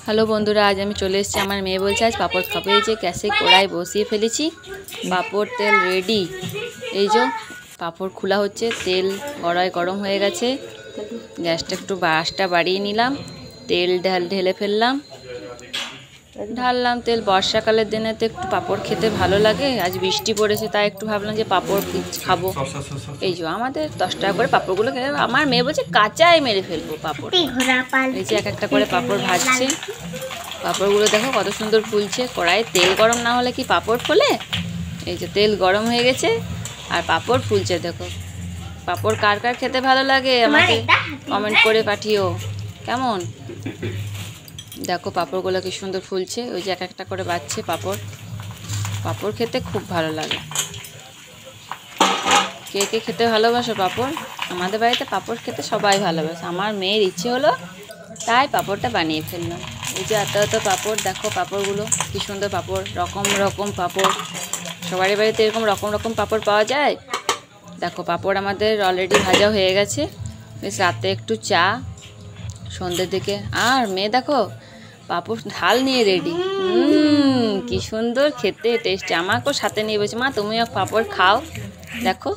Hello বন্ধুরা, আজ আমি চলে এসেছি। আমার মেয়ে বলছে আজ পাঁপড় খাবো। এই যে গ্যাসে কড়াই বসিয়ে ফেলেছি, পাঁপড় তেল রেডি। এই যে পাঁপড় খোলা হচ্ছে, তেল কড়াই গরম হয়ে গেছে। গ্যাসটা একটু আঁচটা বাড়িয়ে নিলাম, তেল ঢেলে ফেললাম, ঢাললাম তেল। বর্ষাকালের দিনে তো একটু পাঁপড় খেতে ভালো লাগে। আজ বৃষ্টি পড়েছে, তাই একটু ভাবলাম যে পাঁপড় খাবো। এই যে আমাদের 10 টাকা করে পাঁপড়গুলো খেয়ে, আমার মেয়ে বলছে কাঁচাই মেরে ফেলবো পাঁপড়। এই যে এক একটা করে পাঁপড় ভাজছে। পাঁপড়গুলো দেখো কত সুন্দর ফুলছে। কড়াইয়ে তেল গরম না হলে কি পাঁপড় ফোলে? এই যে তেল গরম হয়ে গেছে আর পাঁপড় ফুলছে। দেখো পাঁপড় কার কার খেতে ভালো লাগে আমাকে কমেন্ট করে পাঠিও কেমন। দেখো পাঁপড়গুলো কি সুন্দর ফুলছে। ওই যে এক একটা করে বাজছে পাঁপড়। পাঁপড় খেতে খুব ভালো লাগে। কে কে খেতে ভালোবাসো পাঁপড়? আমাদের বাড়িতে পাঁপড় খেতে সবাই ভালোবাসে। আমার মেয়ের ইচ্ছে হলো তাই পাঁপড়টা বানিয়ে ফেললাম। এই যে এত এত পাঁপড়, দেখো পাঁপড়গুলো কি সুন্দর পাঁপড়, রকম রকম পাঁপড়। সবারই বাড়িতে এরকম রকম রকম পাঁপড় পাওয়া যায়। দেখো পাঁপড় আমাদের অলরেডি ভাজা হয়ে গেছে। বেশ রাতে একটু চা, সন্ধ্যের দিকে। আর মেয়ে দেখো পাঁপড় ঢাল নিয়ে রেডি। কি সুন্দর খেতে, টেস্টি। আমাকেও সাথে নিয়ে বলছে মা তুমিও পাঁপড় খাও। দেখো